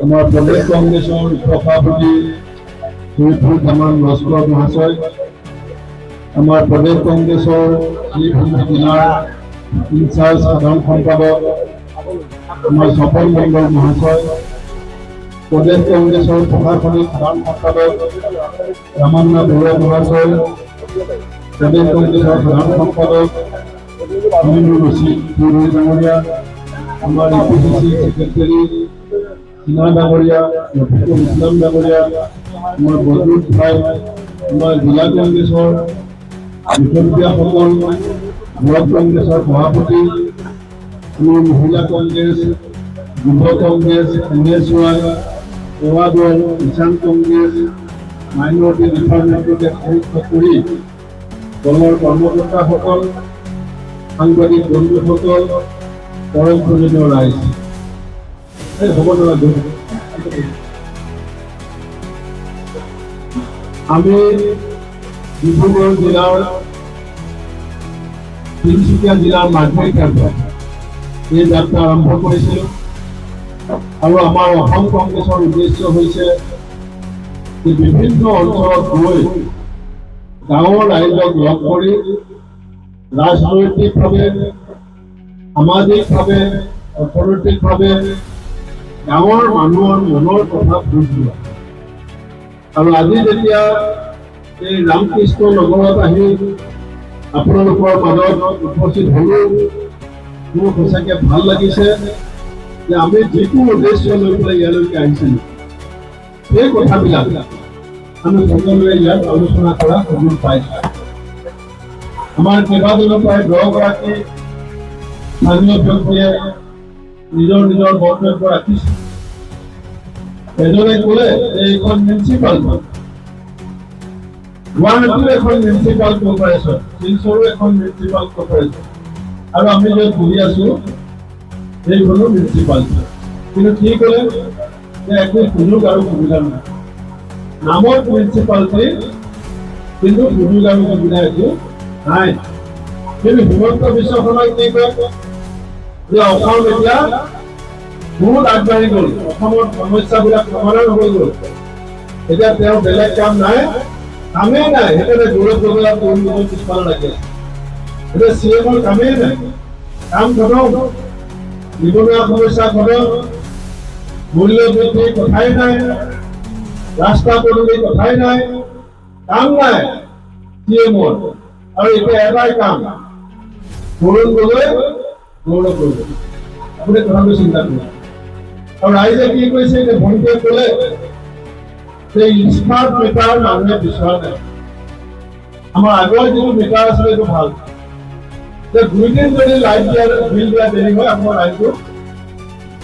আমাৰ প্ৰদেশ কংগ্ৰেছৰ সভাপতি শ্ৰী তামান লস্কৰ মহাশয়, আমাৰ প্ৰদেশ কংগ্ৰেছৰ জিলাৰ ইনচাৰ্জ সাধাৰণ সম্পাদক আমাৰ স্বপন মণ্ডল মহাশয়, প্ৰদেশ কংগ্ৰেছৰ প্ৰশাসনিক সাধাৰণ সম্পাদক ৰামান্না বৰুৱা মহাশয়, প্ৰদেশ কংগ্ৰেছৰ সাধাৰণ সম্পাদক অমিনুৰ ৰচিদ চৌধুৰী ডাঙৰীয়া, আমাৰ APCC সেক্ৰেটাৰী সিনা ডাঙৰীয়া, ৰফিকুল ইছলাম ডাঙৰীয়া, আমাৰ বজৰুল ভাই, আমাৰ জিলা কংগ্ৰেছৰ মুখীয়াসকল, ব্লক কংগ্ৰেছৰ সভাপতি, আমাৰ মহিলা কংগ্ৰেছ, যুৱ কংগ্ৰেছ, NSY, সেৱা দল, কিষাণ কংগ্ৰেছ, মাইনৰিটি ডিপাৰ্টমেণ্টকে সংযুক্ত কৰি দলৰ কৰ্মকৰ্তাসকল, সাংবাদিক বন্ধুসকল, পৰম পূজনীয় ৰাইজ, হ'ব নালাগে। আমি ডিব্ৰুগড় জিলাৰ তিনিচুকীয়া জিলাৰ মাধ্যমিক কেন্দ্ৰত এই যাত্ৰা আৰম্ভ কৰিছিলোঁ আৰু আমাৰ অসম কংগ্ৰেছৰ উদ্দেশ্য হৈছে বিভিন্ন অঞ্চলত গৈ গাঁৱৰ ৰাইজক লগ কৰি ৰাজনৈতিকভাৱে, সামাজিকভাৱে, অৰ্থনৈতিকভাৱে গাঁৱৰ মানুহৰ মনৰ কথা বুজ লোৱা। আৰু আজি যেতিয়া এই ৰামকৃষ্ণ নগৰত আহি আপোনালোকৰ মাজত উপস্থিত হ'লো, মোৰ সঁচাকৈ ভাল লাগিছে যে আমি যিটো উদ্দেশ্য লৈ পেলাই ইয়ালৈকে আহিছিলোঁ সেই কথাবিলাক আমি সকলোৱে ইয়াত আলোচনা কৰা সুযোগ পাইছোঁ। আমাৰ কেইবাজনো প্ৰায় 10 গৰাকী স্থানীয় ব্যক্তিয়ে নিজৰ নিজৰ বক্তব্য ৰাখিছে। এজনে ক'লে এইখন মিউনিচিপাল, গুৱাহাটীৰ এখন মিউনিচিপাল কৰ্পৰেশ্যন, শিলচৰো এখন মিউনিচিপাল কৰ্পৰেশ্যন, আৰু আমি য'ত বহি আছো সেইখনো মিউনিচিপালিটি। কিন্তু কি ক'লে যে একো সুযোগ আৰু সুবিধা নাই। নামত মিউনিচিপালিটি, কিন্তু সুযোগ আৰু সুবিধা একো নাই। কিন্তু হিমন্ত বিশ্ব শৰ্মাই কি কয় যে অসম এতিয়া বহুত আগবাঢ়ি গ'ল, অসমৰ সমস্যাবিলাক সমাধান হৈ গ'ল, এতিয়া তেওঁ বেলেগ কাম নাই, কামেই নাই, সেইকাৰণে গৌৰৱ গগৈক পৰিৱৰ্তন পিছফালে ৰাখি আছে। এতিয়া CMৰ কামেই নাই, কাম খতম, নিবনুৱা সমস্যা খতম, মূল্য বৃদ্ধিৰ কথাই নাই, ৰাস্তা পদূলিৰ কথাই নাই, কাম নাই CMৰ। আৰু এতিয়া এটাই কাম, তৰুণ গগৈ গৌৰৱ গগৈ। আপুনি কথাটো চিন্তা কৰক। আৰু ৰাইজে কি কৈছে যে ভণ্টিয়ে ক'লে যে স্মাৰ্ট মিটাৰ মানুহে বিচৰা নাই। আমাৰ আগৰ যিটো মিটাৰ আছিলে সেইটো ভাল, যে 2 দিন যদি লাইট দিয়া বিল দিয়া দেৰি হয় আপোনাৰ লাইটটো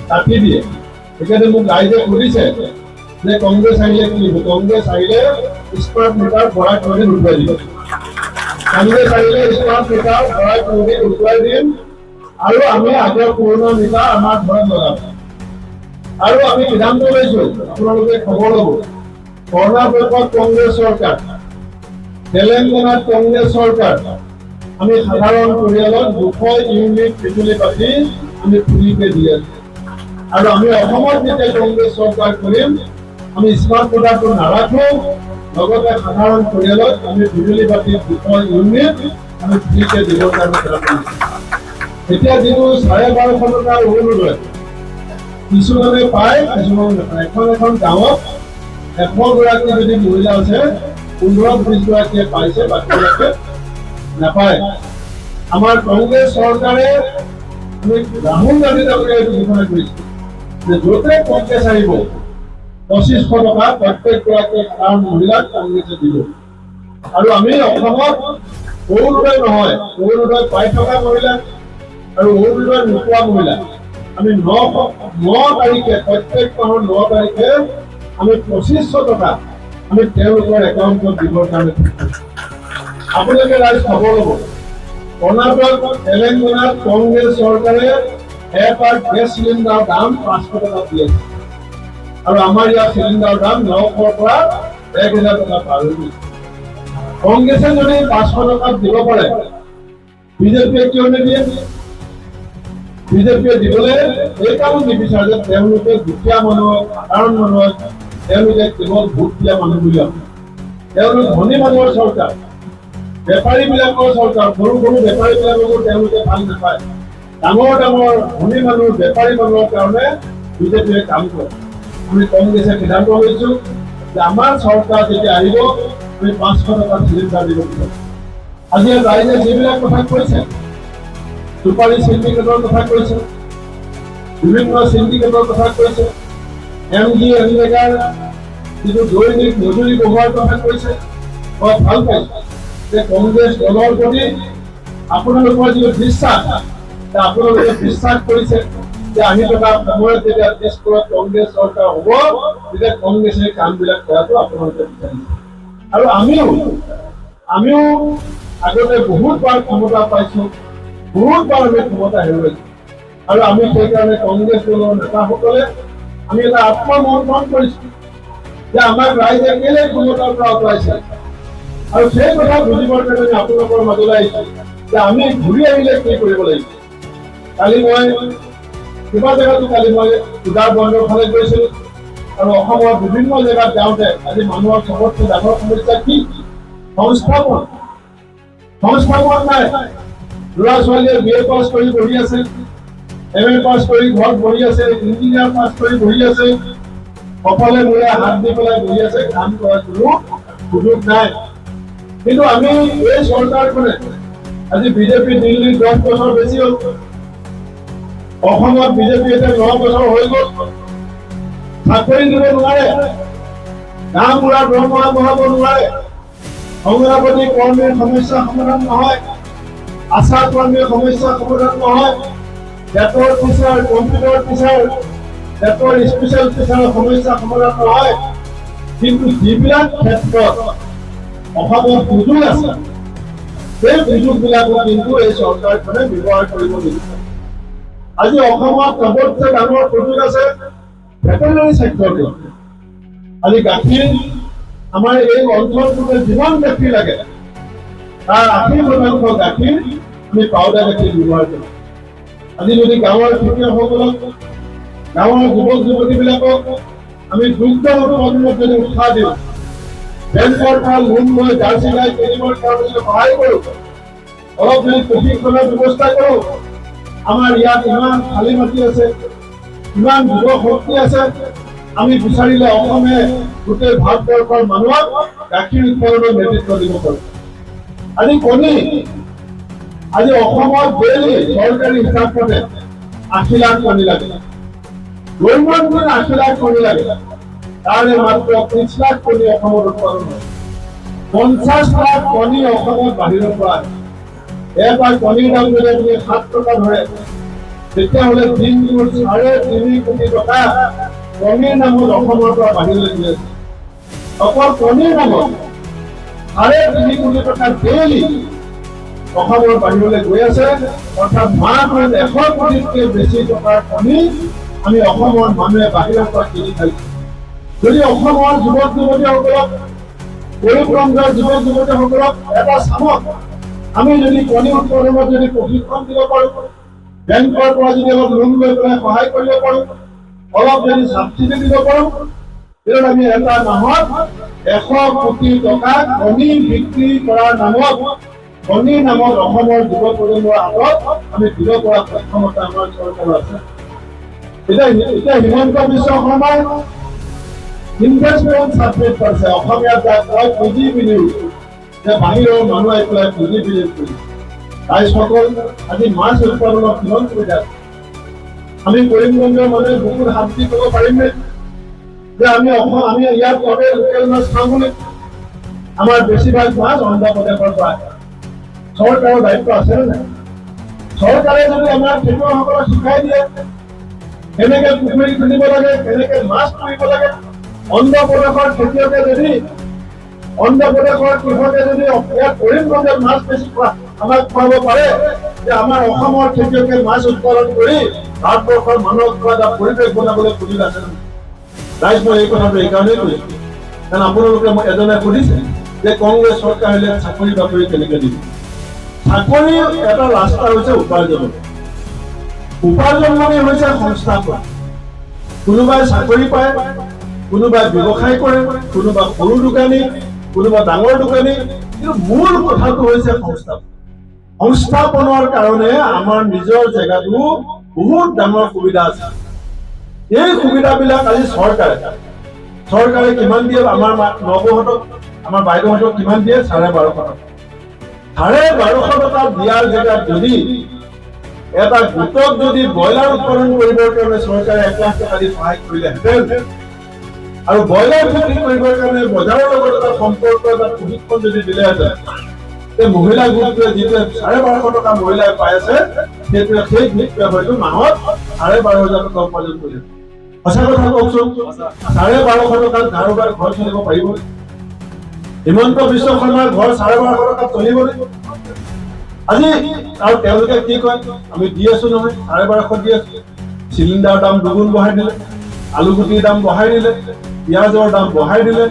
কাটি দিয়ে। সেইকাৰণে মোক ৰাইজে সুধিছে যে কংগ্ৰেছ আহিলে কি হ'ব। কংগ্ৰেছ আহিলে স্মাৰ্ট মিটাৰ ভৰাই কৰি উঠুৱাই দিব। কংগ্ৰেছ আহিলে স্মাৰ্ট মিটাৰ ভৰাই কৰি উঠুৱাই দিম আৰু আমি আগৰ পুৰণা মিটাৰ আমাৰ ঘৰত লগাম। আৰু আমি সিদ্ধান্ত লৈছো, আপোনালোকে খবৰ ল'ব, কৰ্ণাটকত কংগ্ৰেছ চৰকাৰ, তেলেংগানাত কংগ্ৰেছ চৰকাৰ, আমি সাধাৰণ পৰিয়ালত 200 ইউনিট বিজুলী বাতি আমি ফ্ৰীকে দি আছো। আৰু আমি অসমত যেতিয়া কংগ্ৰেছ চৰকাৰ কৰিম, আমি স্মাৰ্ট মিটাৰটো নাৰাখো, লগতে সাধাৰণ পৰিয়ালত আমি বিজুলী বাতি 200 ইউনিট আমি ফ্ৰীকে দিবৰ কাৰণে চেষ্টা কৰিছো। এতিয়া যিটো 1250 টকাৰ অৰুণোদয় কিছুমানে পায়, কিছুমানে নাপায়। এখন গাঁৱত 100 গৰাকী যদি মহিলা আছে, 15-20 গৰাকীয়ে পাইছে, বাকীবিলাকে নাপায়। আমাৰ কংগ্ৰেছ চৰকাৰে ৰাহুল গান্ধী ডাঙৰীয়াই এইটো ঘোষণা কৰিছে যে য'তে কংগ্ৰেছ আহিব 2500 টকা প্ৰত্যেক গৰাকী সাধাৰণ মহিলাক কংগ্ৰেছে দিব। আৰু আমি অসমত অৰুণোদয় নহয়, অৰুণোদয় পাই থকা মহিলা আৰু অৰুণোদয় নোপোৱা মহিলা আমি 9 তাৰিখে, প্ৰত্যেক মাহৰ 9 তাৰিখে আমি 2500 টকা আমি তেওঁলোকৰ একাউণ্টত দিবৰ কাৰণে আপোনালোকে ৰাইজ খবৰ ল'ব। কৰ্ণাটক, তেলেংগানাত কংগ্ৰেছ চৰকাৰে এটা গেছ চিলিণ্ডাৰৰ দাম 500 টকা দি আছে, আৰু আমাৰ ইয়াত চিলিণ্ডাৰৰ দাম 900ৰ পৰা 1000 টকা পাৰ হৈ গৈছে। কংগ্ৰেছে যদি 500 টকাত দিব পাৰে, বিজেপিয়ে কিয় নিদিয়ে? বিজেপিয়ে দিবলৈ এইকাৰণে নিবিচাৰে যে তেওঁলোকে দুখীয়া মানুহক সাধাৰণ মানুহক তেওঁলোকে কেৱল ভোট দিয়া মানুহ বুলি ভাবে। তেওঁলোক ধনী মানুহৰ চৰকাৰ, বেপাৰীবিলাকৰ চৰকাৰ, সৰু সৰু বেপাৰীবিলাককো তেওঁলোকে ভাল নাপায়। ডাঙৰ ডাঙৰ ধনী মানুহ বেপাৰী মানুহৰ কাৰণে বিজেপিয়ে কাম কৰে। আমি কংগ্ৰেছে সিদ্ধান্ত লৈছো যে আমাৰ চৰকাৰ যেতিয়া আহিব আমি 500 টকা চিলিণ্ডাৰ দিব বিচাৰো। আজি ৰাইজে যিবিলাক কথা কৈছে, চুপাৰী চিণ্ডিকেটৰ কথা কৈছে, বিভিন্ন চিণ্ডিকেটৰ কথা কৈছে, MG এনৰেগাৰ যিটো দৈনিক মজুৰি বঢ়োৱাৰ কথা কৈছে, মই ভাল পাইছো যে কংগ্ৰেছ দলৰ প্ৰতি আপোনালোকৰ যিটো বিশ্বাস, আপোনালোকে বিশ্বাস কৰিছে যে আহি থকা সময়ত যেতিয়া তেজপুৰত কংগ্ৰেছ চৰকাৰ হ'ব তেতিয়া কংগ্ৰেছে কামবিলাক কৰাটো আপোনালোকে বিচাৰিছে। আৰু আমিও আগতে বহুতবাৰ ক্ষমতা পাইছো, বহুতবাৰ আমি ক্ষমতা হেৰুৱাইছো। আৰু আমি সেইকাৰণে কংগ্ৰেছ দলৰ নেতাসকলে আমি এটা আত্মমন্থন কৰিছো যে আমাক ৰাইজে কেলে ক্ষমতাৰ পৰা আঁতৰাইছে। আৰু সেই কথা বুজিবৰ কাৰণে আপোনালোকৰ মাজলৈ আহিছো যে আমি ঘূৰি আহিলে কি কৰিব লাগিব। কালি মই উদাৰ বন্দৰ ফালে গৈছিলো আৰু অসমৰ বিভিন্ন জেগাত যাওঁতে আজি মানুহৰ চবতকৈ ডাঙৰ সমস্যা কি? সংস্থাপন নাই। ল'ৰা ছোৱালীয়ে BA পাছ কৰি বহি আছে, MA পাছ কৰি ঘৰত বহি আছে, ইঞ্জিনিয়াৰ পাছ কৰি বহি আছে, সকলে মূৰে হাত দি পেলাই বহি আছে, কাম কৰাৰ কোনো সুযোগ নাই। কিন্তু আমি এই চৰকাৰখনে আজি বিজেপি দিল্লীত 10 বছৰ বেছি হ'ল, অসমত বিজেপি এতিয়া 9 বছৰ হৈ গ'ল, চাকৰি দিব নোৱাৰে, গাঁও বুঢ়া দৰমহা বঢ়াব নোৱাৰে, অংগনবাদী কৰ্মীৰ সমস্যা সমাধান নহয়, আশা কৰ্মীৰ সমস্যা সমাধান নহয়, ডেটৰ টিচাৰ, কম্পিউটাৰ টিচাৰ, ডেটৰ স্পেচিয়েল টিচাৰৰ সমস্যা সমাধান নহয়। কিন্তু যিবিলাক ক্ষেত্ৰত অসমত সুযোগ আছে সেই সুযোগবিলাকো কিন্তু এই চৰকাৰখনে ব্যৱহাৰ কৰিব নিবিচাৰে। আজি অসমত চবতকৈ ডাঙৰ সুযোগ আছে ভেটেৰিনেৰী ছেক্টৰটো। আজি গাখীৰ আমাৰ এই অঞ্চলটোতে যিমান গাখীৰ লাগে তাৰ 80% গাখীৰ আমি পাউডাৰ গাখীৰ ব্যৱহাৰ কৰোঁ। আজি যদি গাঁৱৰ খেতিয়কসকলক, গাঁৱৰ যুৱক যুৱতীবিলাকক আমি দুগ্ধ উৎপাদনত যদি উৎসাহ দিওঁ, বেংকৰ পৰা লোন লৈ জাৰ্চি গাই কিনিবৰ কাৰণে যদি সহায় কৰোঁ, অলপ যদি প্ৰশিক্ষণৰ ব্যৱস্থা কৰোঁ, আমাৰ ইয়াত ইমান খালী মাটি আছে, ইমান যুৱ শক্তি আছে, আমি বিচাৰিলে অসমে গোটেই ভাৰতবৰ্ষৰ মানুহক গাখীৰ উৎপাদনৰ নেতৃত্ব দিব পাৰোঁ। আজি কণী, আজি অসমত ডেইলি চৰকাৰী হিচাপ মতে 80 লাখ কণী লাগে, দৈনন্দিন 80 লাখ কণী লাগে, তাৰে মাত্ৰ 30 লাখ কণী অসমত উৎপাদন হয়। 50 লাখ কণী অসমত বাহিৰৰ পৰা আহে। এটা কণীৰ দাম যদি আপুনি 7 টকা ধৰে তেতিয়াহ'লে দিনটোৰ 3.5 কোটি টকা কণীৰ নামত অসমৰ পৰা বাহিৰলৈ গৈ আছে। অকল কণীৰ নামত 3.5 কোটি টকা ডেইলি অসমৰ বাহিৰলৈ গৈ আছে। অৰ্থাৎ মাহত 100 কোটিতকৈ বেছি টকাৰ কণী আমি অসমৰ মানুহে বাহিৰৰ পৰা কিনি খাইছো। যদি অসমৰ যুৱক যুৱতীসকলক, গৰীব ৰঞ্জৰ যুৱক যুৱতীসকলক এটা চামত আমি যদি কণী উৎপাদনত যদি প্ৰশিক্ষণ দিব পাৰোঁ, বেংকৰ পৰা যদি অলপ লোন লৈ পেলাই সহায় কৰিব পাৰোঁ, অলপ যদি ছাবচিডি দিব পাৰোঁ, তেতিয়া আমি এটা মাহত 100 কোটি টকা কণী বিক্ৰী কৰাৰ নামত, কণীৰ নামত অসমৰ যুৱ প্ৰজন্মৰ হাতত আমি দিব পৰা সক্ষমতা আমাৰ চৰকাৰৰ আছে। এতিয়া হিমন্ত বিশ্ব শৰ্মাই ইনভেষ্টমেণ্ট চাবমিট কৰিছে, অসমীয়াত যাক কয় পুঁজি বিনিয়োগ, যে বাহিৰৰ মানুহ আহি পেলাই পুঁজি বিনিয়োগ কৰিছে। ৰাইজসকল আজি মাছ উৎপাদনত কিমান সুবিধা আছে। আমি কৰিমগঞ্জৰ মানুহে বহুত হাত দি ক'ব পাৰিমনে যে আমি ইয়াত চবে লোকেল মাছ খাওঁ বুলি? আমাৰ বেছিভাগ মাছ অন্ধ্ৰপ্ৰদেশৰ পৰা আহে। চৰকাৰৰ দায়িত্ব আছে নে নাই? চৰকাৰে যদি আমাৰ খেতিয়কসকলক শিকাই দিয়ে কেনেকে পুখুৰী খুলিব লাগে, কেনেকে মাছ ধৰিব লাগে, অন্ধ্ৰপ্ৰদেশৰ খেতিয়কে যদি, অন্ধ্ৰপ্ৰদেশৰ কৃষকে যদি ইয়াত কৰিমগঞ্জত মাছ বেছি আমাক খুৱাব পাৰে, যে আমাৰ অসমৰ খেতিয়কে মাছ উৎপাদন কৰি ভাৰতবৰ্ষৰ মানুহক খোৱা এটা পৰিৱেশ বনাবলৈ সুযোগ আছে। ৰাইজ মই এই কথাটো এইকাৰণেই কৈছো কাৰণ আপোনালোকে মই এজনে সুধিছে যে কংগ্ৰেছ চৰকাৰ আহিলে চাকৰি বাকৰি কেনেকে দিব। চাকৰি এটা ৰাস্তা হৈছে উপাৰ্জন। উপাৰ্জন মানে হৈছে সংস্থাপন। কোনোবাই চাকৰি পায়, কোনোবাই ব্যৱসায় কৰে, কোনোবা সৰু দোকানী, কোনোবা ডাঙৰ দোকানী, কিন্তু মূল কথাটো হৈছে সংস্থাপন। সংস্থাপনৰ কাৰণে আমাৰ নিজৰ জেগাটো বহুত ডাঙৰ সুবিধা আছে। এই সুবিধাবিলাক আজি চৰকাৰে কিমান দিয়ে? আমাৰ নৱহঁতক, আমাৰ বাইদেউহঁতক কিমান দিয়ে? 1250 টকা। 1250 টকা দিয়াৰ জেগাত যদি এটা গোটক যদি ব্ৰইলাৰ উৎপাদন কৰিবৰ কাৰণে চৰকাৰে 1 লাখ টকা দি সহায় কৰিলেহেঁতেন আৰু ব্ৰইলাৰ বিক্ৰী কৰিবৰ কাৰণে বজাৰৰ লগত এটা সম্পৰ্ক, এটা প্ৰশিক্ষণ যদি দিলেহেঁতেন, মহিলা গোটটোৱে যিটো 1250 টকা মহিলাই পাই আছে, সেই গোটটোৱে হয়তো মাহত 12,500 টকা উপাৰ্জন কৰিলে। সঁচা কথা কওকচোন, 1250 টকাত কাৰোবাৰ ঘৰ চলিব পাৰিব? হিমন্ত বিশ্ব শৰ্মাৰ ঘৰ 1250 টকাত চলিবনে? আজি আৰু তেওঁলোকে কি কয়, আমি দি আছো নহয়, 1250 দি আছো। চিলিণ্ডাৰৰ দাম দুগুণ বঢ়াই দিলে, আলুগুটিৰ দাম বঢ়াই দিলে, পিঁয়াজৰ দাম বঢ়াই দিলে,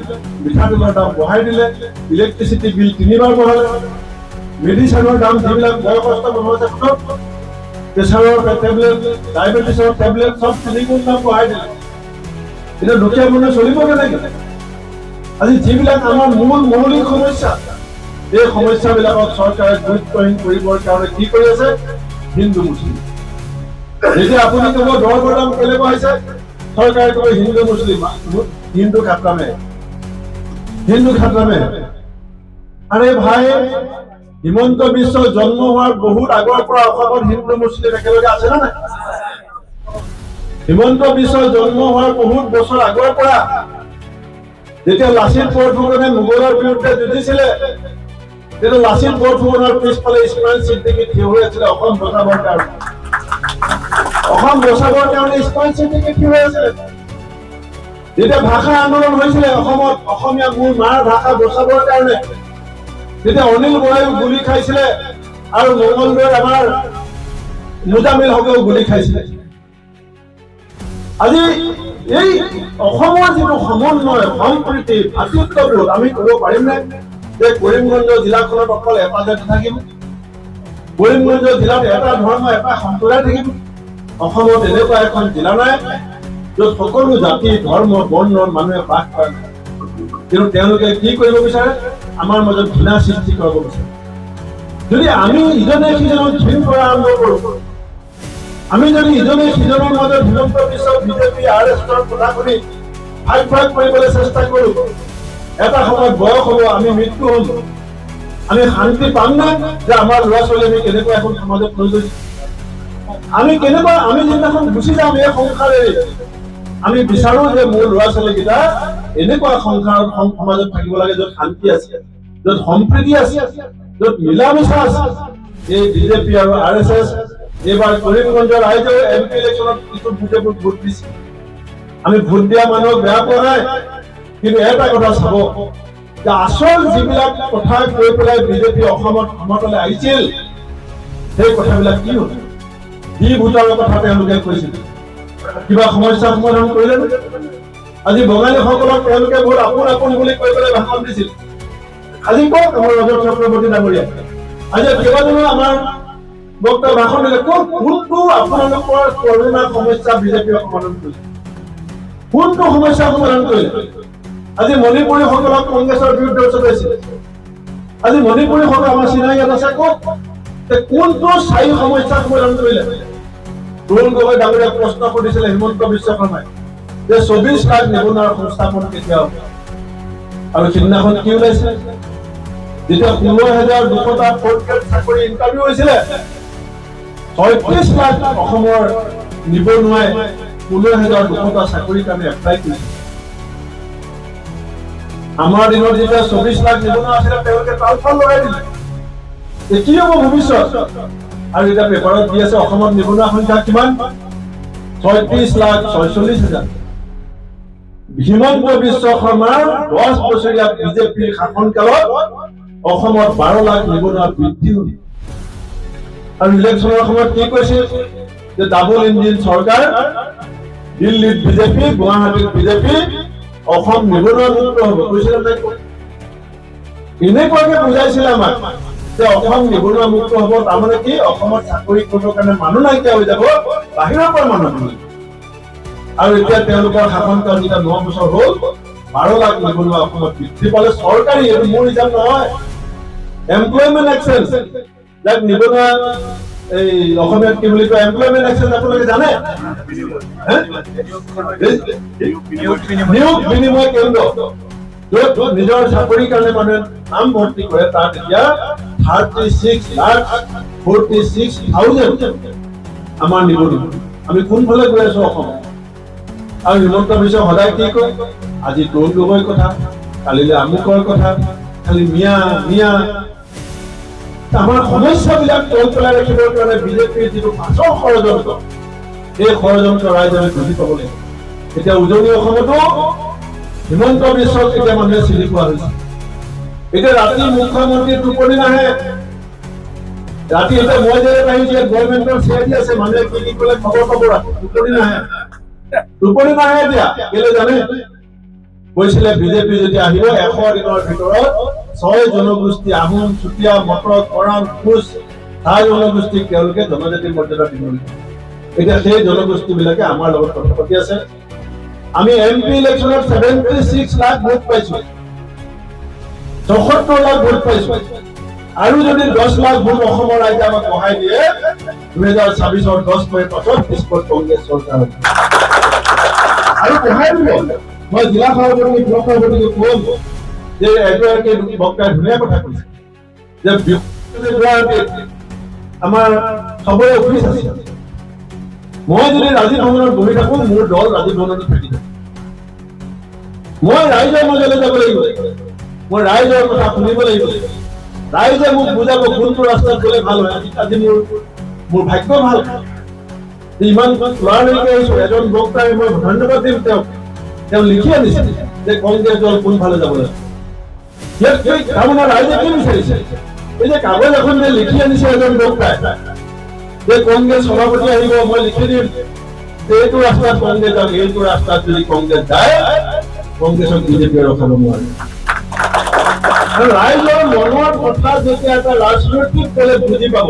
মিঠাতেলৰ দাম বঢ়াই দিলে, ইলেক্ট্ৰিচিটি বিল 3বাৰ বঢ়ালে, মেডিচিনৰ দাম যিবিলাক বয়সস্থ মানুহ আছে, প্ৰেচাৰৰ টেবলেট, ডায়েবেটিছৰ টেবলেট চব 3 গুণ দাম বঢ়াই দিলে। এতিয়া দুখীয়া মানুহে চলিব কেনেকে? আজি যিবিলাক আমাৰ মূল মৌলিক সমস্যা, এই সমস্যাবিলাকক চৰকাৰে গুৰুত্বহীন কৰিবৰ কাৰণে কি কৰি আছে? হিন্দু মুছলিম। যেতিয়া আপুনি ক'ব দৰৰ দাম কেলে বঢ়াইছে, চৰকাৰে ক'ব হিন্দু মুছলিম, হিন্দু খাতৰা মে। আৰে ভাই, হিমন্ত বিশ্ব জন্ম হোৱাৰ বহুত আগৰ পৰা অসমত হিন্দু মুছলিম একেলগে আছে নে নাই? হিমন্ত বিশ্ব জন্ম হোৱাৰ বহুত বছৰ আগৰ পৰা যেতিয়া লাচিত বৰফুকনে মোগলৰ বিৰুদ্ধে যুঁজিছিলে, তেতিয়া লাচিত বৰফুকনৰ পিছফালে ইছমাইল ছিদ্দিকী থিয় হৈ আছিলে অসম বচাবৰ কাৰণে। ইছমাইল ছিদ্দিকী থিয় হৈ আছিলে। যেতিয়া ভাষা আন্দোলন হৈছিলে অসমত, অসমীয়া মোৰ মাৰ ভাষা বচাবৰ কাৰণে, তেতিয়া অনিল বৰাইও গুলি খাইছিলে আৰু মংগলদৈৰ আমাৰ মুজামিল হকেও গুলি খাইছিলে। আজি এই অসমৰ যিটো সমন্বয়, সম্প্ৰীতি, ভাতৃত্ববোধ, আমি ক'ব পাৰিমনে যে কৰিমগঞ্জ জিলাখনত অকল এটা জাতি থাকিব? কৰিমগঞ্জ জিলাত এটা ধৰ্ম, এটা সম্প্ৰদায় থাকিব? অসমত এনেকুৱা এখন জিলা নাই য'ত সকলো জাতি, ধৰ্ম, বৰ্ণৰ মানুহে বাস কৰে। কিন্তু তেওঁলোকে কি কৰিব বিচাৰে? আমাৰ মাজত ঘৃণা সৃষ্টি কৰিব বিচাৰে। যদি আমি ইজনে সিজনক ঘৃণ কৰা আৰম্ভ কৰোঁ, আমি যদি ইজনে সিজনৰ মাজত হিমন্ত বিশ্ব, বিজেপি, RSSৰ কথা শুনি ভাগ কৰিবলৈ চেষ্টা কৰোঁ, এটা সময়ত বয়স হ'ব, আমি মৃত্যু হ'ম, আমি শান্তি পাম না? যে আমাৰ ল'ৰা ছোৱালী আমি কেনেকুৱা এখন সমাজত লৈ গৈছো? আমি যিদিনাখন গুচি যাম এই সংসাৰেৰে, আমি বিচাৰো যে মোৰ ল'ৰা ছোৱালীকেইটা এনেকুৱা সমাজত থাকিব লাগে য'ত শান্তি আছে, য'ত সম্প্ৰীতি আছে, য'ত মিলামিছা আছে। এই বিজেপি আৰু RSS এইবাৰ কৰিমগঞ্জৰ ৰাইজেও MP ইলেকশ্যনত কিছু ভোট দিছে। আমি ভোট দিয়া মানুহক বেয়া পোৱা নাই, কিন্তু এটা কথা চাব যে আচল যিবিলাক কথা কৈ পেলাই বিজেপি অসমত ক্ষমতালৈ আহিছিল, সেই কথাবিলাক কি হ'ল? কি ভোটৰ কথা তেওঁলোকে কৈছিল? কিবা সমস্যা সমাধান কৰিলে? আজি বঙালীসকলক তেওঁলোকে বহুত আপোন বুলি কৈ পেলাই ভাষণ দিছিল। আজি কওক আমাৰ ৰজত চক্ৰৱৰ্তী ডাঙৰীয়া, আজি কেইবাজনো আমাৰ বক্তা ভাষণ দিলে, কোনটো আপোনালোকৰ কৰোণা সমস্যা বিজেপিয়ে সমাধান কৰিছে? কোনটো সমস্যা সমাধান কৰিলে? আজি মণিপুৰীসকলক কংগ্ৰেছৰ বিৰুদ্ধে চলাইছিল। আজি মণিপুৰীসকল আমাৰ চিনাৰীয়াত আছে, কোনটো স্থায়ী সমস্যা সমাধান কৰিলে? তৰুণ গগৈ ডাঙৰীয়াক প্ৰশ্ন সুধিছিলে হিমন্ত বিশ্ব শৰ্মাই যে 24 লাখ নিবনুৱাৰ সংস্থাপন কেতিয়া হ'ব? আৰু সিদিনাখন কি ওলাইছে? যেতিয়া 16,200টা ফ'ৰ্থ গ্ৰেড চাকৰি ইণ্টাৰভিউ হৈছিলে, 36 লাখ অসমৰ নিবনুৱাই 16,200টা চাকৰিৰ কাৰণে এপ্লাই কৰিছিল। আমাৰ দিনত যেতিয়া 24 লাখ নিবনুৱা আছিলে, তেওঁলোকে তালফাল লগাই দিলে। কি হ'ব ভৱিষ্যত? আৰু এতিয়া পেপাৰত দি আছে অসমত নিবনুৱা সংখ্যা কিমান? 36,46,000। হিমন্ত বিশ্ব শৰ্মাৰ 10 বছৰীয়া বিজেপিৰ শাসনকালত অসমত 12 লাখ নিবনুৱা বৃদ্ধি হ'ল। আৰু ইলেকশ্যনৰ সময়ত কি কৈছিল যে ডাবল ইঞ্জিন চৰকাৰ, দিল্লীত বিজেপি, গুৱাহাটীত বিজেপি, অসম নিবনুৱা মুক্ত হ'ব কৈছিলে নাই? এনেকুৱাকে বুজাইছিলে আমাক যে অসম নিবনুৱা মুক্ত হ'ব, তাৰমানে কি অসমত চাকৰি কৰিবৰ কাৰণে মানুহ নাইকিয়া হৈ যাব, বাহিৰৰ পৰা মানুহ আহিব। আৰু এতিয়া তেওঁলোকৰ শাসনকাল যেতিয়া 9 বছৰ হ'ল, 12 লাখ নিবনুৱা অসমত বৃদ্ধি পালে। চৰকাৰী, এইটো মোৰ হিচাপ নহয়, এমপ্লয়মেণ্ট এক্সচেঞ্জ, যাক নিবনুৱা এই অসমীয়াত কি বুলি কয়, এমপ্লয়মেণ্ট এক্সচেঞ্জ আপোনালোকে জানে? নিয়োগ বিনিময় কেন্দ্ৰ, য'ত নিজৰ চাকৰিৰ কাৰণে মানুহে নাম ভৰ্তি কৰে, তাত এতিয়া 36,46,000 আমাৰ নিবনুৱা। আমি কোনফালে গৈ আছো অসম? আৰু হিমন্ত বিশ্ব সদায় কি কয়, আজি তৰুণ গগৈৰ কথা, কালিলৈ আমুকৰ কথা, খালি মিয়া মিয়া। আমাৰ সমস্যাবিলাক তল পেলাই ৰাখিবৰ কাৰণে বিজেপিৰ যিটো পাছৰ ষড়যন্ত্ৰ, এই ষড়যন্ত্ৰ ৰাইজে আমি বুজি পাব লাগিব। এতিয়া উজনি অসমতো হিমন্ত বিশ্বক এতিয়া মানুহে চিনি পোৱা হৈছে। এতিয়া ৰাতি মুখ্যমন্ত্ৰীৰ টোপনি নাহে, ৰাতি এতিয়া মই যে আহিছো গভৰ্ণমেণ্টৰ চিআইডি আছে, মানুহে কি কি ক'লে খবৰ পাব, ৰাতি টোপনি নাহে, টোপনি নাহে। এতিয়া কেলে জানে? কৈছিলে বিজেপি যেতিয়া আহিব 100 দিনৰ ভিতৰত 6 জনগোষ্ঠী, আহোম, চুতীয়া, মটক, কৰাণ, কোচ, চাহ জনগোষ্ঠীক তেওঁলোকে জনজাতিৰ মৰ্যাদা দিব। এতিয়া সেই জনগোষ্ঠী বিলাকে আমাৰ লগত কথা পাতি আছে। আমি এমপি ইলেকশ্যনত 76 লাখ ভোট পাইছো, 74 লাখ ভোট পাইছো। আৰু যদি 10 লাখ ভোট অসমৰ ৰাইজে আমাক সহায় দিয়ে, 2026-ৰ 10 মে'ৰ পাছত পিছপত কংগ্ৰেছ চৰকাৰ আৰু সহায় দিব। মই জিলা সভাপতি, ব্লক সভাপতিক কম যে এগৰাকী বক্তাই ধুনীয়া কথা কৈছে যে আমাৰ চবৰে অফিচ আছে, মই যদি ৰাজীৱ ভৱনত বহি থাকো, মোৰ দল ৰাজীৱ ভৱনত থাকি থাকে। মই ৰাইজৰ মাজলৈ যাব লাগিব, মই ৰাইজৰ কথা শুনিব লাগিব, ৰাইজে মোক বুজাব কোনটো ৰাস্তাত গ'লে ভাল হয়। আজি মোৰ ভাগ্য ভাল, ইমান লৰালৰিকৈ আহিছো। এজন বক্তাই, মই ধন্যবাদ দিম তেওঁক, তেওঁ লিখি আনিছে যে কংগ্ৰেছ দল কোনফালে যাব লাগে। তাৰমানে ৰাইজে কি বিচাৰিছে? এই যে কাগজ এখন যে লিখি আনিছে এজন বক্তাই যে কংগ্ৰেছ সভাপতি আহিব, মই লিখি দিম এইটো ৰাস্তাত কংগ্ৰেছ যাওক, এইটো ৰাস্তাত যদি কংগ্ৰেছ যায়, কংগ্ৰেছক বিজেপিয়ে ৰখাব নোৱাৰে। ৰাইজৰ মনৰ কথা যেতিয়া এটা ৰাজনৈতিক দলে বুজি পাব,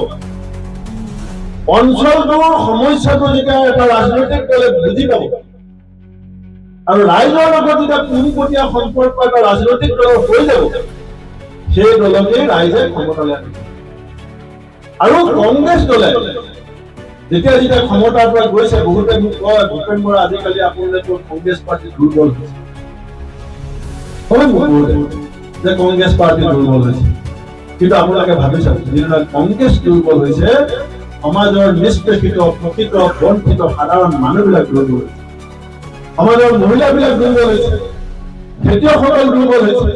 অঞ্চলটোৰ সমস্যাটো যেতিয়া এটা ৰাজনৈতিক দলে বুজি পাব, আৰু ৰাইজৰ লগত যেতিয়া পোনপটীয়া সম্পৰ্ক এটা ৰাজনৈতিক দলৰ হৈ যাব, সেই দলকে ৰাইজে ক্ষমতালৈ আনিব। আৰু কংগ্ৰেছ দলে যেতিয়া যেতিয়া ক্ষমতাৰ পৰা গৈছে, বহুতে মোক কয় ভূপেন বৰা আজিকালি আপোনালোকে কংগ্ৰেছ পাৰ্টি দুৰ্বল হৈছে, যে কংগ্ৰেছ পাৰ্টি দুৰ্বল হৈছে। কিন্তু আপোনালোকে ভাবি চাওক, যিদিনা কংগ্ৰেছ দুৰ্বল হৈছে, সমাজৰ নিষ্পেষিত, প্ৰকৃত, বঞ্চিত সাধাৰণ মানুহবিলাক দুৰ্বল হৈছে, সমাজৰ মহিলাবিলাক দুৰ্বল হৈছে, খেতিয়কসকল দুৰ্বল হৈছে,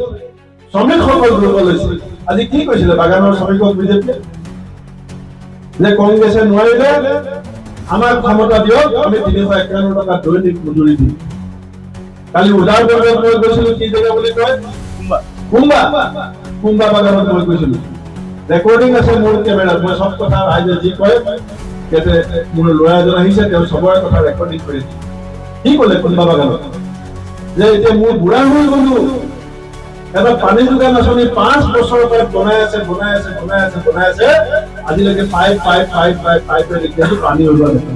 শ্ৰমিকসকল দুৰ্বল হৈছে। আজি কি কৈছিলে বাগানৰ শ্ৰমিকক বিজেপিয়ে? যে কংগ্ৰেছে নোৱাৰিলে আমাক ক্ষমতা দিয়ক, আমি 351 টকা দৈনিক মজুৰি দিম। কালি উদাৰ বৰ্গত মই গৈছিলো, কি জেগা বুলি কয়, কুম্বা বাগানত মই গৈছিলো। ৰেকৰ্ডিং আছে মোৰ কেমেৰাত, মই চব কথা ৰাইজে যি কয়, মোৰ ল'ৰা এজন আহিছে, তেওঁ চবৰে কথা ৰেকৰ্ডিং কৰিছে। কি ক'লে কুম্বা বাগানত? যে এতিয়া মোৰ বুঢ়া হৈ গলো, এটা পানী যোগান আঁচনি 5 বছৰৰ পৰা বনাই আছে, আজিলৈকে পাইপ দেখিছো, পানী ওলোৱা দেখা।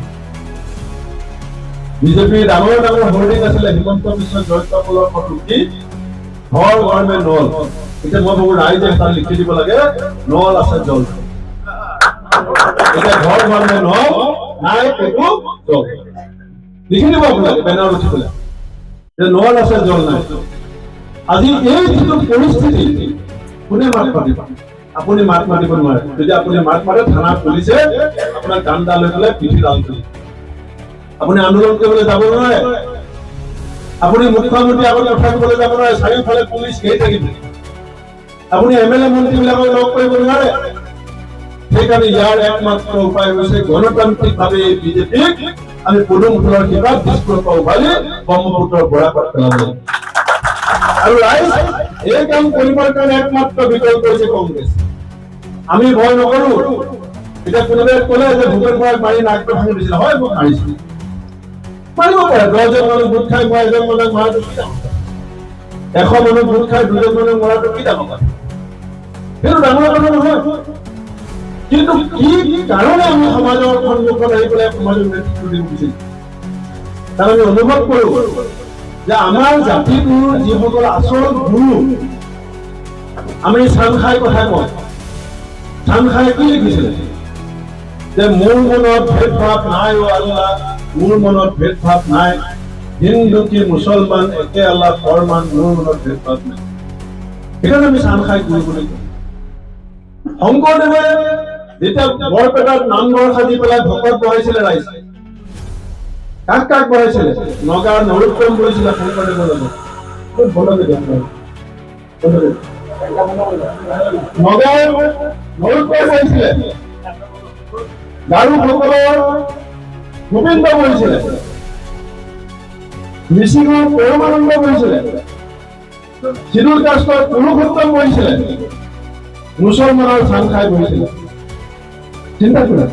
বিজেপিৰ ডাঙৰ ডাঙৰ হৰ্ডিং আছিলে, হিমন্ত বিশ্ব জয়ন্তপলৰ ফটো, ঘৰ ঘৰ মে নল। এতিয়া মই ভাবো ৰাইজে তাত লিখি দিব লাগে, নল আছে জল। এতিয়া ঘৰ ঘৰ মে নল নাই, সেইটো জল লিখি দিব আপোনালোকে, বেনাৰ উঠি পেলাই যে নল আছে জল নাই। আজি এই যিটো পৰিস্থিতি, কোনে মাত মাতিব? আপুনি মাত মাতিব নোৱাৰে। যদি আপুনি মাত মাতে, থানা পুলিচে আপোনাক ডাণ্ডা লৈ পেলাই পিঠি ডাল দিব। আপুনি আন্দোলন কৰিবলৈ যাব নোৱাৰে, আপুনি মুখ্যমন্ত্ৰী আগত কথা ক'বলৈ যাব নোৱাৰে, চাৰিওফালে পুলিচ ঘেৰি থাকিব। আপুনি এমএলএ মন্ত্ৰীবিলাকক লগ কৰিব নোৱাৰে। সেইকাৰণে ইয়াৰ একমাত্ৰ উপায় হৈছে গণতান্ত্ৰিকভাৱে বিজেপিক আমি পদুম ফুলৰ শিপাত বিস্ফোৰক উভালি ব্ৰহ্মপুত্ৰৰ বৰাকত পেলাব লাগিব। আৰু ৰাইজ এই কাম কৰিবৰ কাৰণে একমাত্ৰ বিকল্প হৈছে কংগ্ৰেছ। আমি ভয় নকৰো। এতিয়া কোনোবাই ক'লে যে ভূপেন বৰাক মাৰি নাকটো ভাঙি দিছিলে, হয় মোক মাৰিছিল, মাৰিব পাৰে। 10জন মানুহ গোট খাই মই এজন মানুহক মৰাটো কি ডাঙৰ কথা? 100 মানুহ গোট খাই 2জন মানুহ মৰাটো কি ডাঙৰ কথা? সেইটো ডাঙৰ কথা নহয়। কিন্তু কি কাৰণে আমি সমাজৰ সন্মুখত আহি পেলাই সমাজৰ নেতৃত্ব দিব বিচাৰিম? কাৰণ আমি অনুভৱ কৰো যে আমাৰ জাতিটোৰ যিসকল আচল গুৰু, আমি চানখাই কথা কওঁ। চানখাই কি লিখিছিলে? যে মোৰ মনত ভেদভাৱ নাই অ আল্লাহ, মোৰ মনত ভেদভাৱ নাই, হিন্দু কি মুছলমান একে আল্লাহ ফৰমান, মোৰ মনত ভেদভাৱ নাই। সেইকাৰণে আমি চানখাই গুৰু বুলি কওঁ। শংকৰদেৱে যেতিয়া বৰপেটাত নামঘৰ সাজি পেলাই ভকত বহাইছিলে ৰাইজে, কাক কাক বহাইছিলে? নগাঁৱৰ নৰোত্তম বহিছিলে শংকৰদেৱৰ লগত। নগাঁৱৰ নৰোত্তম বহিছিলে, গাৰোসকলৰ গোবিন্দ বহিছিলে, মিচিঙৰ পৰমানন্দ বহিছিলে, চিদুল কাষ্টৰ পুৰুষোত্তম বহিছিলে, মুছলমানৰ চানখাই বহিছিলে। চিন্তা কৰা,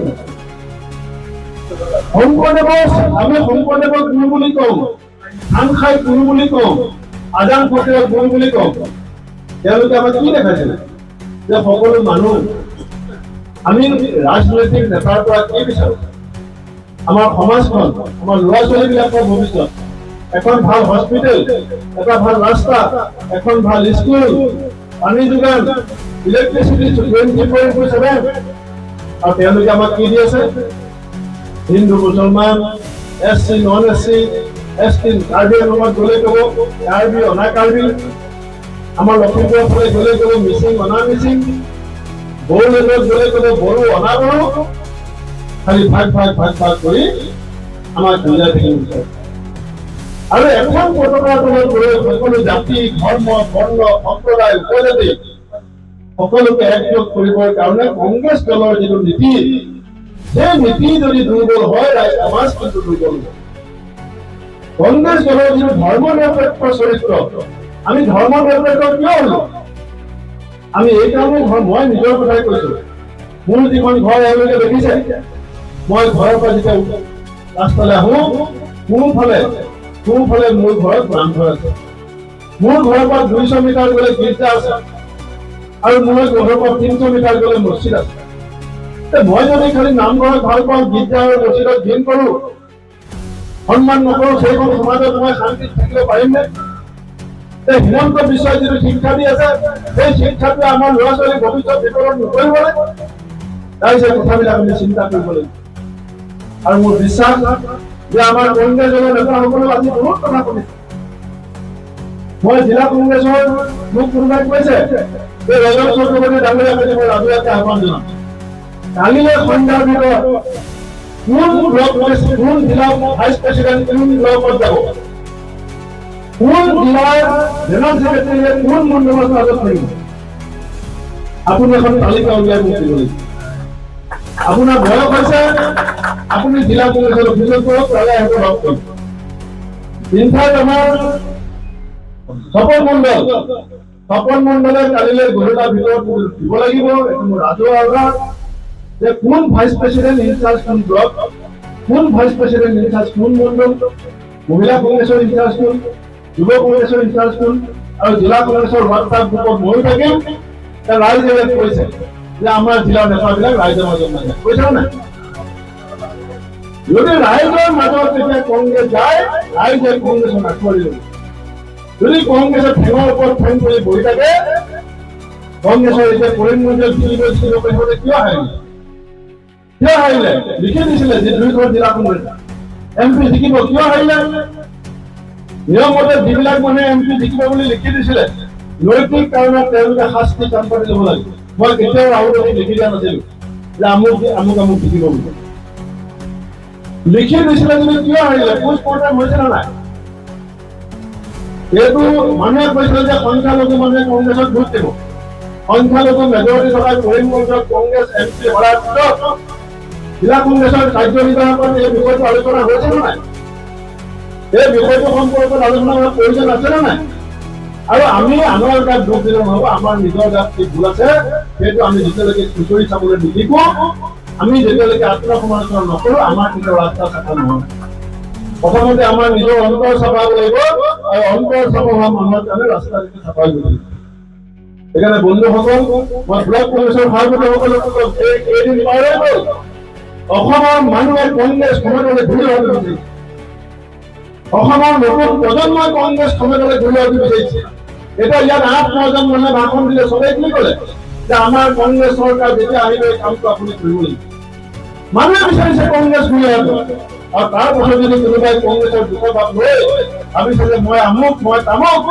শংকৰদেৱক আমি শংকৰদেৱক গুৰু বুলি কওঁ, চানখাই গুৰু বুলি কওঁ, আজান ফকীৰক গুৰু বুলি কওঁ। তেওঁলোকে আমাক কি দেখাইছিলে? যে সকলো মানুহ, আমি ৰাজনৈতিক নেতাৰ পৰা কি বিচাৰো? আমাৰ সমাজখন, আমাৰ ল'ৰা ছোৱালীবিলাকৰ ভৱিষ্যত, এখন ভাল হস্পিটেল, এটা ভাল ৰাস্তা, এখন ভাল স্কুল, পানী যোগান, ইলেক্ট্ৰিচিটি 24/7। আৰু তেওঁলোকে আমাক কি দি আছে? হিন্দু মুছলমান, SC non SC, ST Karbi আংলঙত গ'লে ক'ব কাৰ্বি অনা কাৰ্বি, আমাৰ লখিমপুৰৰ ফালে গ'লে ক'ব মিচিং অনা মিচিং, বড়োলেণ্ডত গ'লে ক'ব বড়ো অনা বড়ো। খালি ভাগ ভাগ ভাগ ভাগ কৰি আমাক বুজাই থাকিব বিচাৰে। আৰু এখন পতাকাৰ তলত গৈ সকলো জাতি, ধৰ্ম, বৰ্ণ, সম্প্ৰদায়, উপজাতি সকলোকে একযোগ কৰিবৰ কাৰণে কংগ্ৰেছ দলৰ যিটো নীতি, সেই নীতি যদি দুৰ্বল হয়, সমাজ কিন্তু দুৰ্বল হয়। কংগ্ৰেছ দলৰ যিটো ধৰ্ম নিৰপেক্ষ চৰিত্ৰ, আমি ধৰ্ম নিৰপেক্ষ কিয় হলো? আমি এই কাৰণে মই নিজৰ কথাই কৈছো। মোৰ যিখন ঘৰ এওঁলোকে দেখিছে, মই ঘৰৰ পৰা যেতিয়া ৰাস্তালৈ আহো, কোনফালে মোৰ ঘৰত নামঘৰ আছে, মোৰ ঘৰৰ পৰা 200 মিটাৰ গ'লে গীৰ্জা আছে, আৰু মোৰ ঘৰৰ পৰা 300 মিটাৰ গ'লে মছজিদ আছে। মই যদি খালি নামঘৰত ভাল পাওঁ, গীৰ্জা আৰু মছজিদত ঘিণ কৰো, সন্মান নকৰো, সেইখন সমাজত মই শান্তিত থাকিব পাৰিমনে? হিমন্ত বিশ্বই যিটো শিক্ষা দি আছে, সেই শিক্ষাটোৱে আমাৰ ল'ৰা ছোৱালীৰ ভৱিষ্যত বিপদত নকৰিবনে? তাই সেই কথাবিলাক আমি চিন্তা কৰিব লাগিব। আৰু মোৰ বিশ্বাস যে আমাৰ কংগ্ৰেছ দলৰ নেতাসকলেও আজি বহুত কথা শুনিছে। মই জিলা কংগ্ৰেছৰ মোক কোনোবাই কৈছে যে ৰজন চক্ৰৱৰ্তী ডাঙৰীয়াক মই ৰাজহুৱাকৈ আহ্বান জনাম, কালিলৈ সন্ধ্যাৰ ভিতৰত কোন ব্লক কোন জিলা ভাইচ প্ৰেচিডেণ্ট কোন ব্লকত যাব, কোন জিলাৰ জেনেৰেল ছেক্ৰেটাৰীয়ে কোন মণ্ডলৰ হাতত থাকিব, আপুনি এখন তালিকা উলিয়াই মোক দিব লাগিব। আপোনাৰ বয়স হৈছে, আপুনি জিলা কংগ্ৰেছৰ অফিচত কৰক, তালৈ আহিব লগ কৰিব। ইনফাক্ট আমাৰ তপন মণ্ডলে কালিলৈ গধূলাৰ ভিতৰত দিব লাগিব। এইটো মোৰ ৰাজহুৱা আহ্বান যে কোন ভাইচ প্ৰেচিডেণ্ট ইনচাৰ্জ কোন ব্লক, কোন ভাইচ প্ৰেচিডেণ্ট ইনচাৰ্জ কোন মণ্ডল, মহিলা কংগ্ৰেছৰ ইনচাৰ্জ কোন, যুৱ কংগ্ৰেছৰ ইনচাৰ্জ কোন, আৰু জিলা কংগ্ৰেছৰ হোৱাটছআপ গ্ৰুপত ময়ো থাকিম। ৰাইজে কৈছে যে আমাৰ জিলাৰ নেতাবিলাক ৰাইজৰ মাজত নাযায়, কৈছে নাই? যদি ৰাইজৰ মাজত যেতিয়া কংগ্ৰেছ যায়, ৰাইজে কংগ্ৰেছক আঁকোৱালি ল'ব। যদি কংগ্ৰেছৰ ঠেঙৰ ওপৰত ঠেং কৰি বহি থাকে, কংগ্ৰেছৰ এতিয়া কৰিমগঞ্জৰ কিয় হাৰিলে? লিখি দিছিলে যে 2খন জিলা কংগ্ৰেছ MP জিকিব, কিয় হাৰিলে? নিয়মমতে যিবিলাক মানুহে MP জিকিব বুলি লিখি দিছিলে, নৈতিক কাৰণত তেওঁলোকে শাস্তি কাম কৰি ল'ব লাগে। মই কেতিয়াও ৰাহুল গান্ধীক লিখি দিয়া নাছিলো যে আমুক জিকিব বুলি। লিখি দিছিলে যদি কিয় হাৰিলে? পোষ্টমৰ্টেম হৈছে নে নাই? এইটো মানুহে কৈছিল যে সংখ্যালঘু মানুহে কংগ্ৰেছত ভোট দিব, সংখ্যালঘু মেজৰিটি থকা কৰিমগঞ্জত কংগ্ৰেছ MP হৰাৰ পিছত জিলা কংগ্ৰেছৰ কাৰ্যনিৰ্বাহকত এই বিষয়টো আলোচনা হৈছে নে নাই? এই বিষয়টো সম্পৰ্কত আলোচনা কৰাৰ প্ৰয়োজন আছে নে নাই? আৰু আমি আনৰ গাত দোষ দিলে নহ'ব, আমাৰ নিজৰ গাত কি ভুল আছে সেইটো আমি যেতিয়ালৈকে খুচৰি চাবলৈ নিশিকো, আমি যেতিয়ালৈকে আত্মসমালোচনা নকৰো, আমাৰ নিজৰ ৰাস্তা চাফা নহয়। প্ৰথমতে আমাৰ নিজৰ অন্তৰ চাফা হ'ব লাগিব, আৰু অন্তৰ চাফা হোৱা মানুহৰ কাৰণে ৰাস্তা চাফা কৰিব লাগিব। সেইকাৰণে বন্ধুসকল, মই ব্লক কংগ্ৰেছৰ সভাপতিসকলক কেইদিন পাৰে গ'ল অসমৰ মানুহে কংগ্ৰেছ ক্ষমতালৈ ঘূৰি অহাটো বিচাৰিছে। অসমৰ নতুন প্ৰজন্মই কংগ্ৰেছ ক্ষমতালৈ ঘূৰি অহাটো বিচাৰিছে। এতিয়া ইয়াত 8-9জন মানুহে ভাষণ দিলে, চবেই কি ক'লে যে আমাৰ কংগ্ৰেছ চৰকাৰ যেতিয়া আহিব এই কামটো আপুনি কৰিব লাগিব। মানুহে বিচাৰিছে কংগ্ৰেছ ঘূৰি অহাটো। আৰু তাৰ পাছত যদি কোনোবাই কংগ্ৰেছৰ দুখৰ ভাৱ লৈ ভাবিছে যে মই আমুক মই তামুক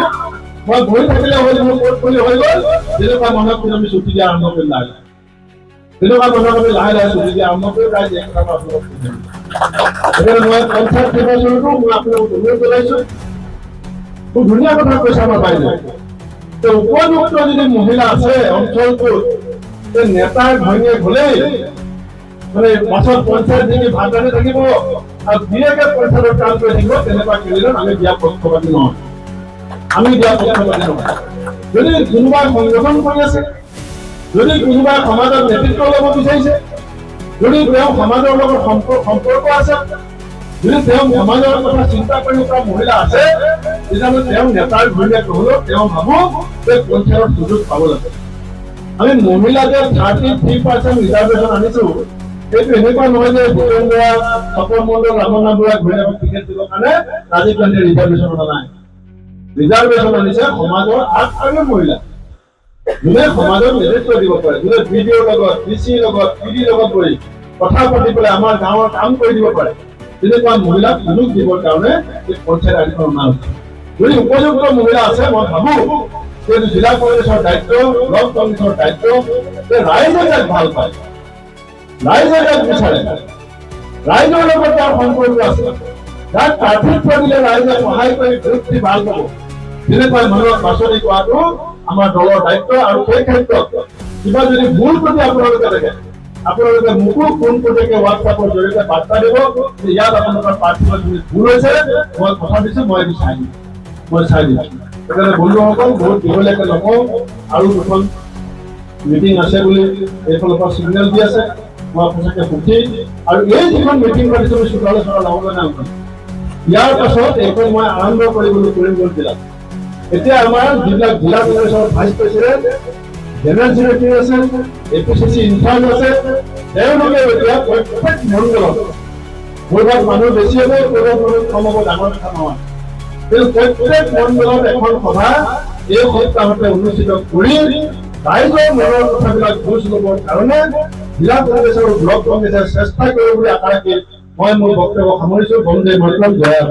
মই বহি থাকিলে হৈ গ'ল, ক'ত কৰি হৈ গ'ল, তেনেকুৱা মানুহক কিন্তু আমি ছুটি দিয়া আৰম্ভ কৰি লাহে তেনেকুৱা মানুহক আমি লাহে লাহে ছুটি দিয়া আৰম্ভ কৰি লাহে এই কথা আপোনালোকক সেইকাৰণে মই পঞ্চায়ত নিৰ্বাচনতো মই আপোনালোকক অনুৰোধ জনাইছো। খুব ধুনীয়া কথা কৈছে আমাৰ বাইদেউ। উপযুক্ত যদি মহিলা আছে অঞ্চলটোত নেতাৰ ঘৈণীয়েক হলেই মানে পাছত পঞ্চায়ত যদি ভাত আনি থাকিব আৰু ধুনীয়াকে পঞ্চায়তৰ কাম কৰি থাকিব, তেনেকুৱা কেন্দ্ৰত আমি দিয়া পক্ষপাতি নহয়। আমি দিয়া পক্ষপাতি নহয়। যদি কোনোবাই সংগঠন কৰি আছে, যদি কোনোবাই সমাজৰ নেতৃত্ব ল'ব বিচাৰিছে, যদি তেওঁ সমাজৰ লগত সম্পৰ্ক আছে, যদি তেওঁ সমাজৰ কথা চিন্তা কৰি থকা মহিলা আছে, তেতিয়াহ'লে তেওঁ নেতাৰ ঘৈণীয়েক নহলেও তেওঁ ভাবো যে পঞ্চায়তৰ সুযোগ পাব লাগে। আমি মহিলা যে 33% ৰিজাৰ্ভেশ্যন আনিছো, সেইটো এনেকুৱা নহয় যে ভূপেন বৰা, তপন মণ্ডল, ৰামনা বৰা ঘৈণীয়েকক টিকেট দিবৰ কাৰণে ৰাজীৱ গান্ধীয়ে ৰিজাৰ্ভেশ্যন অনা নাই। ৰিজাৰ্ভেশ্যন আনিছে সমাজৰ আগশাৰীৰ মহিলা, যোনে সমাজৰ নেতৃত্ব দিব পাৰে, যোনে বিডিঅ'ৰ লগত, ডিচিৰ লগত, পিডিৰ লগত বহি কথা পাতি পেলাই আমাৰ গাঁৱৰ কাম কৰি দিব পাৰে, তেনেকুৱা মহিলাক সুযোগ দিবৰ কাৰণে এই পঞ্চায়ত আইনখন অনা হৈছে। যদি উপযুক্ত মহিলা আছে, মই ভাবো যে জিলা কংগ্ৰেছৰ দায়িত্ব, ব্লক কংগ্ৰেছৰ দায়িত্ব, যে ৰাইজে যাক ভাল পায়, ৰাইজে যাক বিচাৰে, ৰাইজৰ লগত তাৰ সম্পৰ্ক আছে, যাক প্ৰাৰ্থিত্ব দিলে ৰাইজে সহায় কৰি ভোট দি ভাল পাব, তেনেকুৱা মানুহক বাছনি কৰাটো আমাৰ দলৰ দায়িত্ব। আৰু সেই ক্ষেত্ৰত কিবা যদি ভুল যদি আপোনালোকে দেখে, আপোনালোকে মোকো পোনপটীয়াকৈ হোৱাটছআপৰ জৰিয়তে বাৰ্তা দিব যে ইয়াত আপোনালোকৰ প্ৰাৰ্থীৰ যদি ভুল হৈছে, মই কথা দিছো, মই এইটো চাই দিম, মই চাই দিম। সেইকাৰণে বন্ধুসকল, বহুত দীঘলীয়াকৈ নকওঁ, আৰু দুখন মিটিং আছে বুলি এইফালৰ পৰা চিগনেল দি আছে। মই সঁচাকৈ সুখী। আৰু এই যিখন মিটিং পাতিছো চোতালে চোতালে হ'বলৈ নাই, ইয়াৰ পাছত এইখন মই আৰম্ভ কৰিবলৈ কৰিমগঞ্জ জিলাত। এতিয়া আমাৰ যিবিলাক জিলা কংগ্ৰেছৰ ভাইচ প্ৰেচিডেণ্ট, জেনেৰেল ছেক্ৰেটাৰী আছে, APCC ইনচাৰ্জ আছে, তেওঁলোকে এতিয়া প্ৰত্যেক মণ্ডলত, ক'ৰবাত মানুহ বেছি হ'ব, ক'ৰবাত মানুহ কম হ'ব, ডাঙৰ কথা নহয়, কিন্তু প্ৰত্যেক মণ্ডলত এখন সভা এই সপ্তাহতে অনুষ্ঠিত কৰি ৰাইজৰ মনৰ কথাবিলাক বুজ ল'বৰ কাৰণে জিলা কংগ্ৰেছ আৰু ব্লক কংগ্ৰেছে চেষ্টা কৰিব বুলি আশা ৰাখি মই মোৰ বক্তব্য সামৰিছো। বন্দে মাতৰম, জয়।